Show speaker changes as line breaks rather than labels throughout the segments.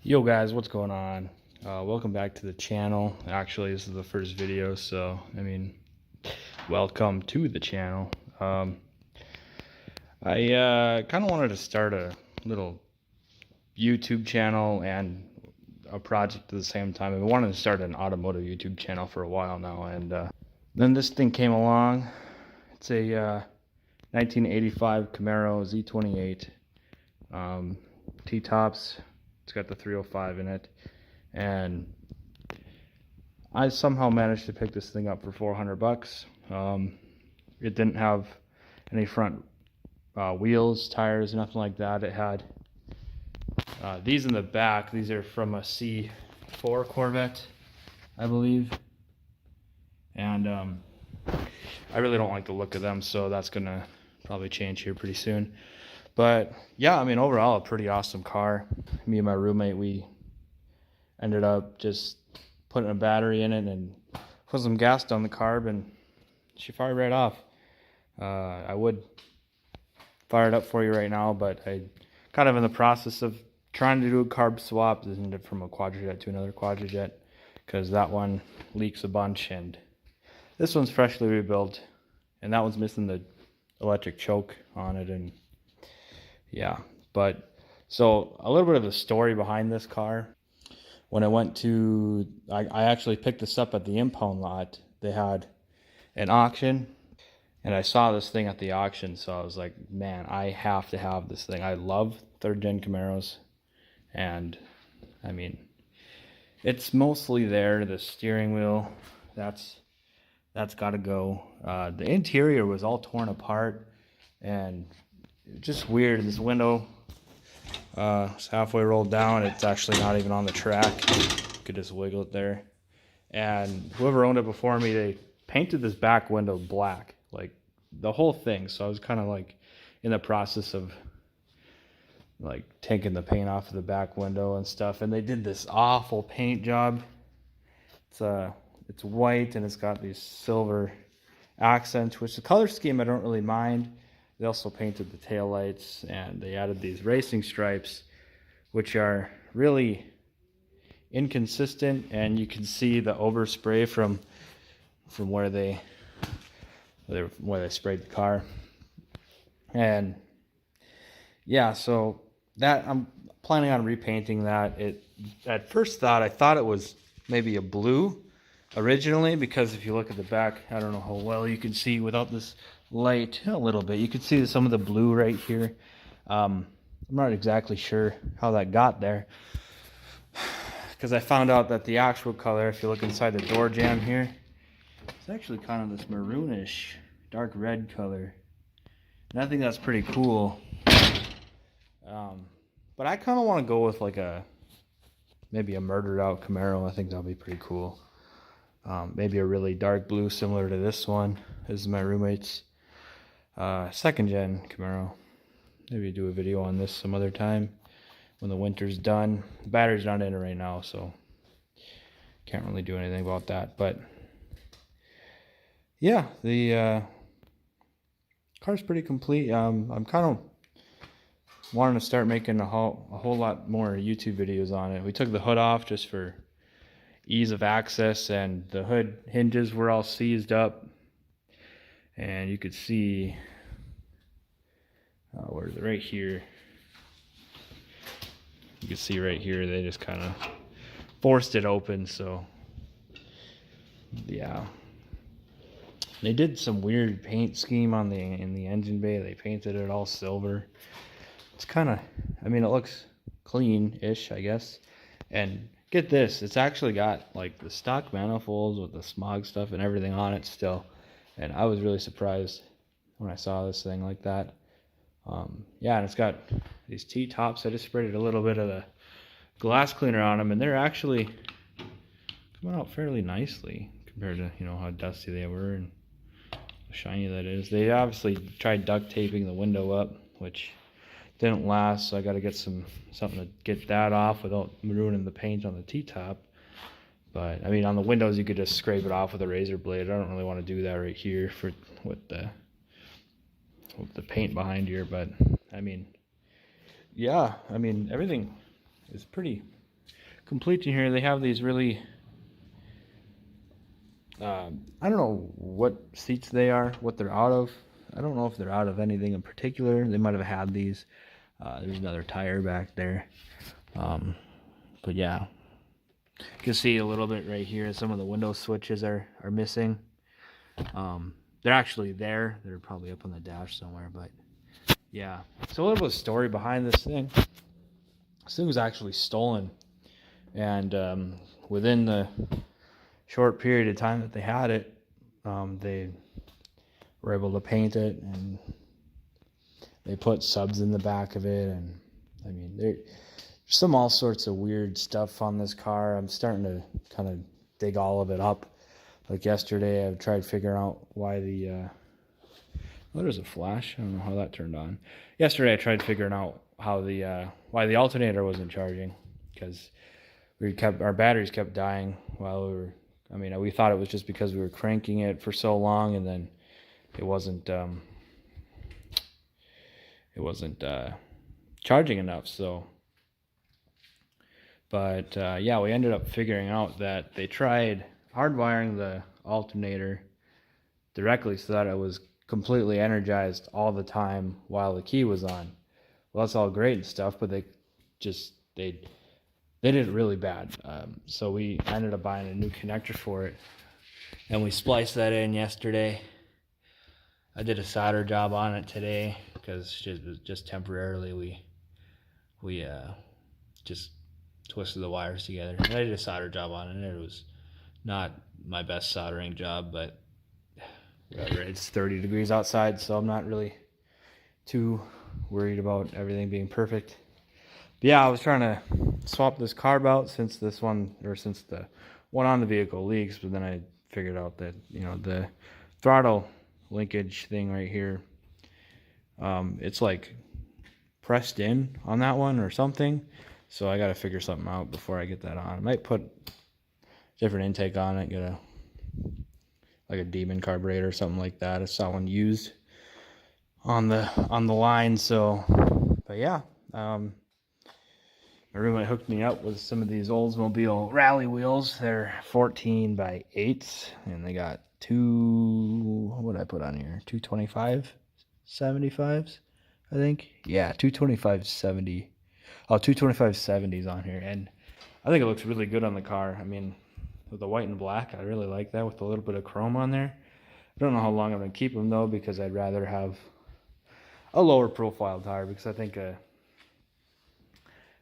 Yo guys, what's going on? Welcome back to the channel. Actually, this is the first video, so welcome to the channel. I kind of wanted to start a little YouTube channel and a project at the same time. I've been wanting to start an automotive YouTube channel for a while now, and then this thing came along. It's a 1985 Camaro Z28 T-tops. It's got the 305 in it, and I somehow managed to pick this thing up for 400 bucks. It didn't have any front wheels, tires, nothing like that. It had these in the back. These are from a C4 Corvette, I believe, and I really don't like the look of them, so that's gonna probably change here pretty soon. But yeah, overall a pretty awesome car. Me and my roommate, we ended up just putting a battery in it and put some gas down the carb, and she fired right off. I would fire it up for you right now, but I kind of in the process of trying to do a carb swap, isn't it, from a quadrajet to another quadrajet, because that one leaks a bunch, and this one's freshly rebuilt, and that one's missing the electric choke on it. And yeah, but so a little bit of the story behind this car. When I went to, I actually picked this up at the impound lot. They had an auction, and I saw this thing at the auction, so I was like, man, I have to have this thing. I love third gen Camaros, and it's mostly there. The steering wheel, that's got to go. The interior was all torn apart, and just weird. This window is halfway rolled down. It's actually not even on the track. You could just wiggle it there. And whoever owned it before me, they painted this back window black, like the whole thing. So I was kind of like in the process of like taking the paint off of the back window and stuff. And they did this awful paint job. It's white, and it's got these silver accents, which the color scheme I don't really mind. They also painted the taillights, and they added these racing stripes, which are really inconsistent, and you can see the overspray from where they sprayed the car. And yeah, so that I'm planning on repainting that. It at first I thought it was maybe a blue originally, because if you look at the back, I don't know how well you can see without this light, a little bit. You can see some of the blue right here. I'm not exactly sure how that got there, because I found out that the actual color, if you look inside the door jamb here, it's actually kind of this maroonish, dark red color. And I think that's pretty cool. But I kind of want to go with like maybe a murdered out Camaro. I think that'll be pretty cool. Maybe a really dark blue similar to this one. This is my roommate's second gen Camaro. Maybe do a video on this some other time when the winter's done. The battery's not in it right now, so can't really do anything about that. But yeah, the car's pretty complete. I'm kind of wanting to start making a whole lot more YouTube videos on it. We took the hood off just for ease of access, and the hood hinges were all seized up, and you could see where is it, right here, you can see right here they just kind of forced it open. So yeah, they did some weird paint scheme on in the engine bay. They painted it all silver. It's kind of, it looks clean-ish, I guess. And get this, it's actually got like the stock manifolds with the smog stuff and everything on it still. And I was really surprised when I saw this thing like that. Yeah, and it's got these T-tops. I just sprayed a little bit of the glass cleaner on them, and they're actually coming out fairly nicely compared to, how dusty they were and how shiny that is. They obviously tried duct taping the window up, which didn't last, so I got to get something to get that off without ruining the paint on the T-top. But on the windows you could just scrape it off with a razor blade. I don't really want to do that right here with the paint behind here. But yeah, everything is pretty complete in here. They have these really, I don't know what seats they are, what they're out of. I don't know if they're out of anything in particular. They might have had these. There's another tire back there. But yeah, you can see a little bit right here. Some of the window switches are missing. They're actually there. They're probably up on the dash somewhere, but yeah. So a little bit of story behind this thing. This thing was actually stolen, and within the short period of time that they had it, they were able to paint it, and they put subs in the back of it, and I mean, there's some all sorts of weird stuff on this car. I'm starting to kind of dig all of it up. Like yesterday, I tried figuring out why the oh, there's a flash. I don't know how that turned on. Yesterday, I tried figuring out how the why the alternator wasn't charging, because our batteries kept dying while we were. I mean, we thought it was just because we were cranking it for so long, and then it wasn't charging enough. So, but yeah, we ended up figuring out that they tried hardwiring the alternator directly so that it was completely energized all the time while the key was on. Well, that's all great and stuff, but they did it really bad. So we ended up buying a new connector for it, and we spliced that in yesterday. I did a solder job on it today because just temporarily we just twisted the wires together. And I did a solder job on it, and it was not my best soldering job, but whatever. It's 30 degrees outside, so I'm not really too worried about everything being perfect. But yeah, I was trying to swap this carb out since the one on the vehicle leaks, but then I figured out that, you know, the throttle linkage thing right here, it's like pressed in on that one or something. So I got to figure something out before I get that on. I might put different intake on it, get like a Demon carburetor or something like that. I saw one used on the line. So, but yeah, my roommate hooked me up with some of these Oldsmobile rally wheels. They're 14 by 8, and they got what did I put on here? 225 75s, I think. Yeah, 225 70. Oh, 225 70s on here, and I think it looks really good on the car. I mean, with the white and black, I really like that with a little bit of chrome on there. I don't know how long I'm going to keep them though, because I'd rather have a lower profile tire, because I think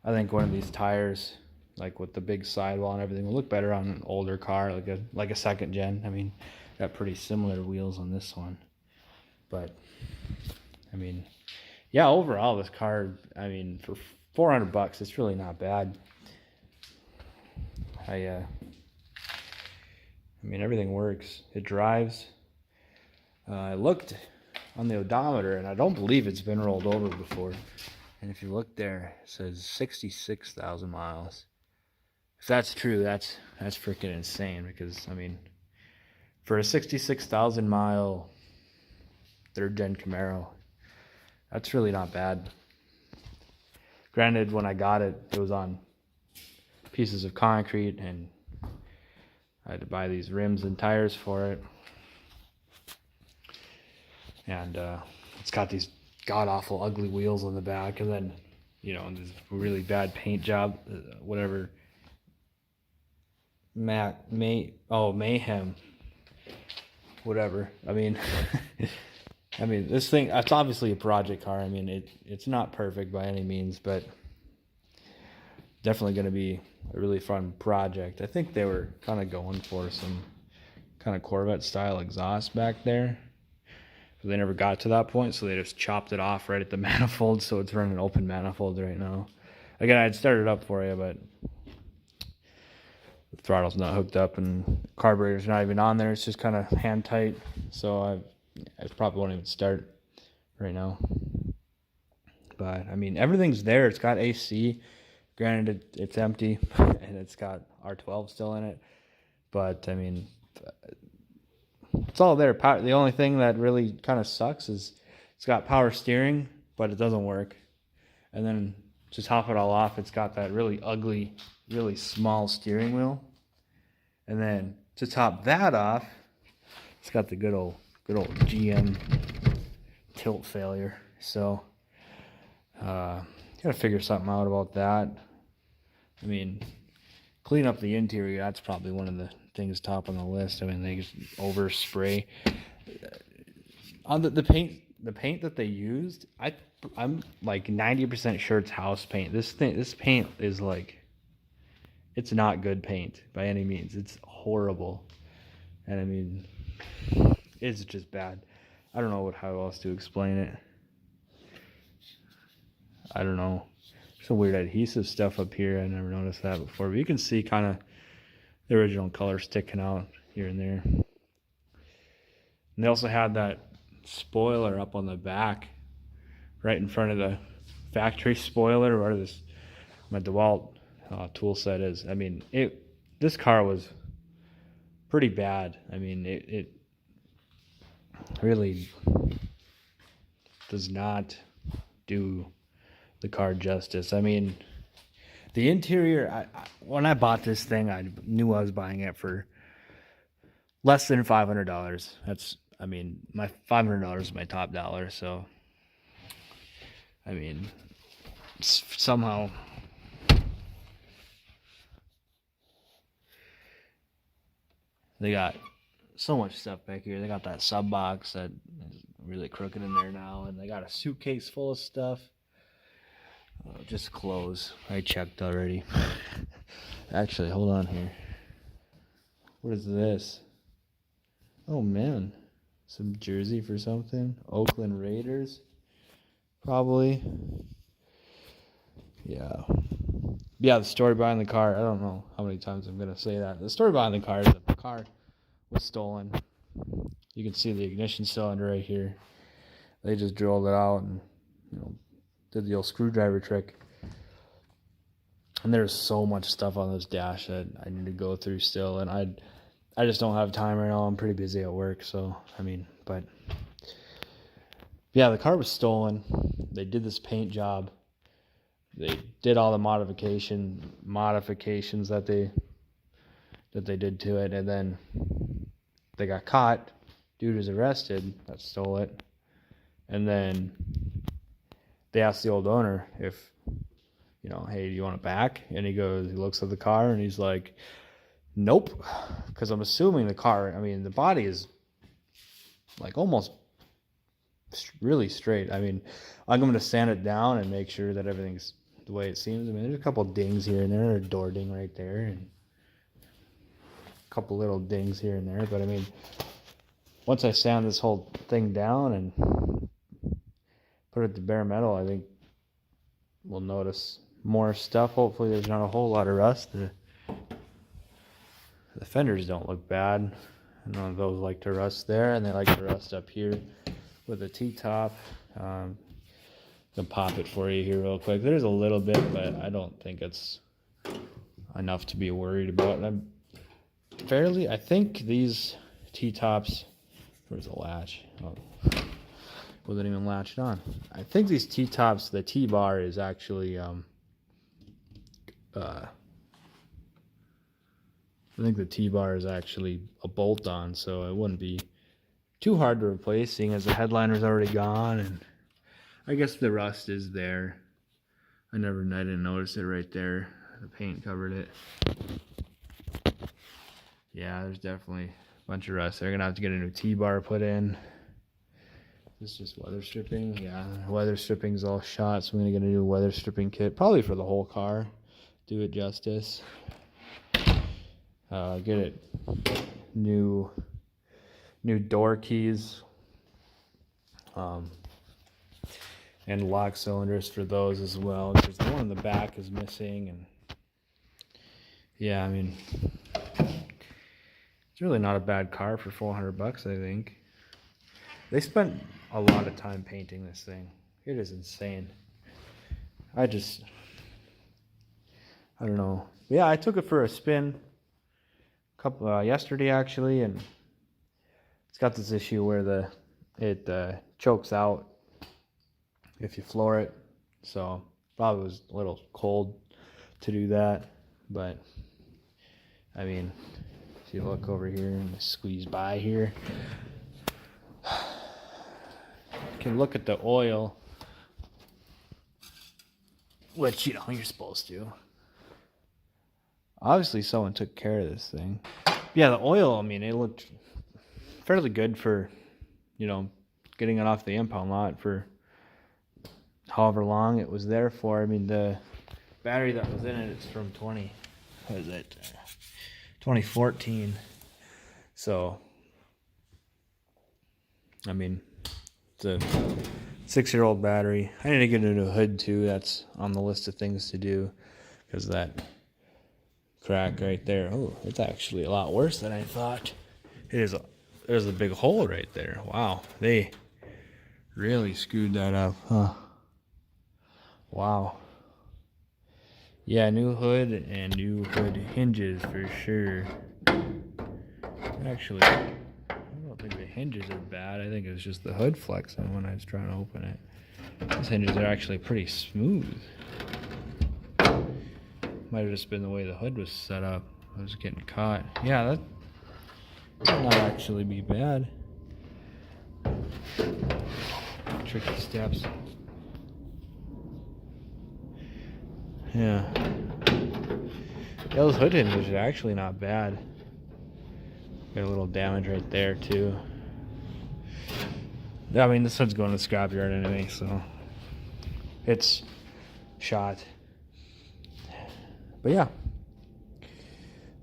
one of these tires, like with the big sidewall and everything, will look better on an older car, like a second gen. I mean, got pretty similar wheels on this one, but I mean, yeah, overall this car, I mean, for $400, it's really not bad. I mean, everything works. It drives. I looked on the odometer, and I don't believe it's been rolled over before. And if you look there, it says 66,000 miles. If that's true, that's freaking insane, because, I mean, for a 66,000 mile third gen Camaro, that's really not bad. Granted, when I got it, it was on pieces of concrete, and I had to buy these rims and tires for it. And it's got these god-awful ugly wheels on the back, and then, you know, this really bad paint job, whatever. Mayhem. Whatever. I mean, I mean, this thing, it's obviously a project car. I mean, it's not perfect by any means, but definitely going to be a really fun project. I think they were kind of going for some kind of Corvette style exhaust back there. But they never got to that point, so they just chopped it off right at the manifold, so it's running open manifold right now. Again, I'd started it up for you, but the throttle's not hooked up and the carburetor's not even on there. It's just kind of hand tight, so I probably won't even start right now. But I mean, everything's there. It's got AC. Granted, it's empty, and it's got R12 still in it. But I mean, it's all there. The only thing that really kind of sucks is it's got power steering, but it doesn't work. And then to top it all off, it's got that really ugly, really small steering wheel. And then to top that off, it's got the good old GM tilt failure. So gotta figure something out about that. I mean, clean up the interior, that's probably one of the things top on the list. I mean, they just overspray on the paint that they used. I'm like 90% sure it's house paint. This paint is like, it's not good paint by any means. It's horrible. And I mean, it's just bad. I don't know how else to explain it. I don't know. Some weird adhesive stuff up here. I never noticed that before. But you can see kind of the original color sticking out here and there. And they also had that spoiler up on the back, right in front of the factory spoiler, where my DeWalt tool set is. I mean, this car was pretty bad. I mean, it really does not do the car justice. I mean, the interior, when I bought this thing, I knew I was buying it for less than $500. I mean, my $500 is my top dollar. So, I mean, somehow they got so much stuff back here. They got that sub box that is really crooked in there now, and they got a suitcase full of stuff. Just clothes. I checked already. Actually, hold on here. What is this? Oh man, some jersey for something. Oakland Raiders, probably. Yeah. The story behind the car. I don't know how many times I'm gonna say that. The story behind the car is that the car was stolen. You can see the ignition cylinder right here. They just drilled it out and, did the old screwdriver trick. And there's so much stuff on this dash that I need to go through still, and I just don't have time right now. I'm pretty busy at work, so I mean, but yeah, the car was stolen. They did this paint job. They did all the modifications that they did to it, and then they got caught. Dude was arrested that stole it, and then they asked the old owner if, hey, do you want it back? And he looks at the car and he's like, nope, because I'm assuming the body is like almost really straight. I mean, I'm going to sand it down and make sure that everything's the way it seems. I mean, there's a couple dings here and there, a door ding right there, and a couple little dings here and there. But I mean, once I sand this whole thing down and put it to bare metal, I think we'll notice more stuff. Hopefully there's not a whole lot of rust. The fenders don't look bad. None of those like to rust there, and they like to rust up here with the T-top. I'm gonna pop it for you here real quick. There's a little bit, but I don't think it's enough to be worried about. And I think these T-tops, where's the latch? Oh, wasn't even latched on. I think these T-tops, the T-bar is actually, I think the T-bar is actually a bolt-on, so it wouldn't be too hard to replace, seeing as the headliner's already gone, and I guess the rust is there. I didn't notice it right there. The paint covered it. Yeah, there's definitely a bunch of rust. They're gonna have to get a new T-bar put in. This is just weather stripping. Yeah, weather stripping's all shot, so I'm gonna get a new weather stripping kit, probably for the whole car. Do it justice. Get it new door keys, and lock cylinders for those as well, because the one in the back is missing. And yeah, I mean, it's really not a bad car for $400, I think. They spent a lot of time painting this thing. It is insane. I don't know. Yeah, I took it for a spin yesterday actually, and it's got this issue where it chokes out if you floor it. So Probably was a little cold to do that, but I mean, if you look over here and squeeze by here, you can look at the oil, which, you know, you're supposed to. Obviously, someone took care of this thing. Yeah, the oil, I mean, it looked fairly good for, you know, getting it off the impound lot for however long it was there for. I mean, the battery that was in it's from 2014. So, I mean, it's a 6-year-old battery. I need to get a new hood too. That's on the list of things to do, because that crack right there, oh, it's actually a lot worse than I thought. There's a big hole right there. Wow, they really screwed that up, huh? Wow. Yeah, new hood and new hood hinges for sure. Actually, I don't think the hinges are bad. I think it's just the hood flexing when I was trying to open it. These hinges are actually pretty smooth. Might have just been the way the hood was set up. I was getting caught. Yeah, that might not actually be bad. Tricky steps. Yeah. Those hood hinges are actually not bad. Got a little damage right there too. I mean, this hood's going to the scrapyard anyway, so it's shot. But yeah,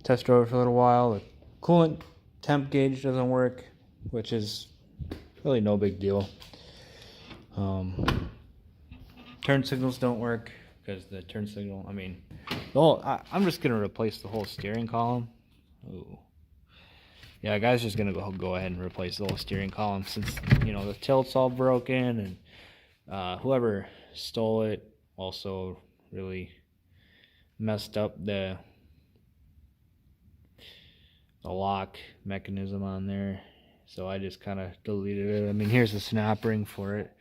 test drove it for a little while. The coolant temp gauge doesn't work, which is really no big deal. Turn signals don't work because the turn signal, I mean, I'm just going to replace the whole steering column. Ooh. Yeah, guy's just going to go ahead and replace the whole steering column since, you know, the tilt's all broken, and whoever stole it also really messed up the lock mechanism on there, so I just kind of deleted it. I mean, here's the snap ring for it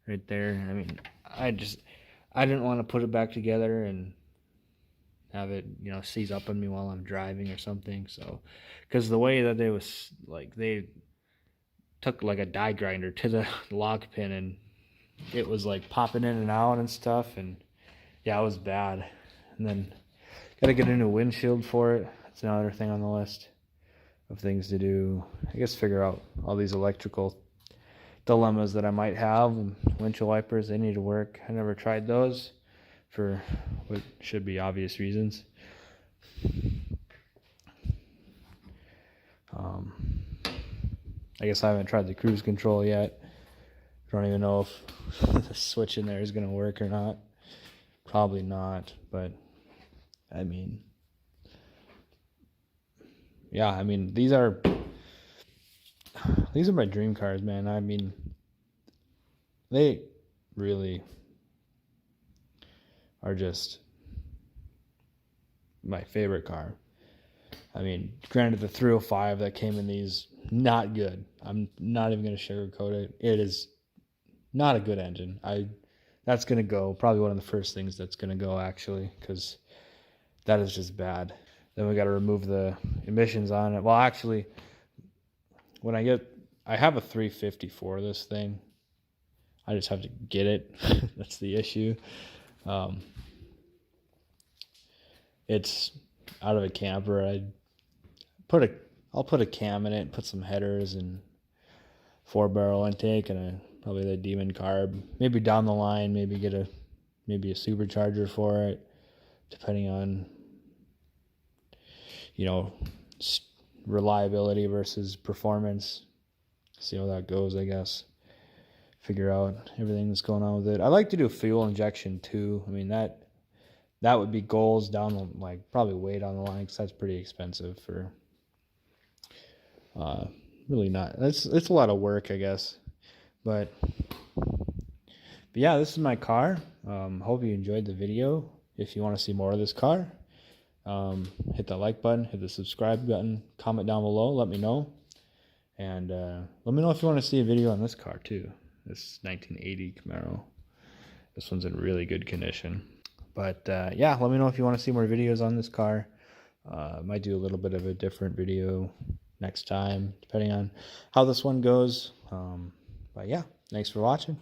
right there. I mean, I didn't want to put it back together and have it, you know, seize up on me while I'm driving or something. So, because the way that they took like a die grinder to the lock pin, and it was like popping in and out and stuff, and yeah, it was bad. And then got to get a new windshield for it. That's another thing on the list of things to do. I guess figure out all these electrical dilemmas that I might have. And windshield wipers, they need to work. I never tried those for what should be obvious reasons. I guess I haven't tried the cruise control yet. I don't even know if the switch in there is going to work or not. Probably not, but I mean, yeah, I mean, these are my dream cars, man. I mean, they really are just my favorite car. I mean, granted, the 305 that came in these, not good. I'm not even going to sugarcoat it. It is not a good engine. That's going to go, probably one of the first things that's going to go, actually, because that is just bad. Then we got to remove the emissions on it. Well, actually, when I have a 350 for this thing. I just have to get it. That's the issue. It's out of a camper. I'll put a cam in it, put some headers and 4-barrel intake and probably the Demon carb. Maybe down the line, maybe get a supercharger for it, depending on, you know, reliability versus performance. See how that goes, I guess. Figure out everything that's going on with it. I like to do fuel injection too. I mean, that would be goals down the, probably way down the line, because that's pretty expensive for really not. It's a lot of work, I guess. But yeah, this is my car. Hope you enjoyed the video. If you want to see more of this car, hit that like button, hit the subscribe button, comment down below, let me know. And let me know if you want to see a video on this car too. This 1980 Camaro. This one's in really good condition. But yeah, let me know if you want to see more videos on this car. Might do a little bit of a different video next time, depending on how this one goes. But yeah, thanks for watching.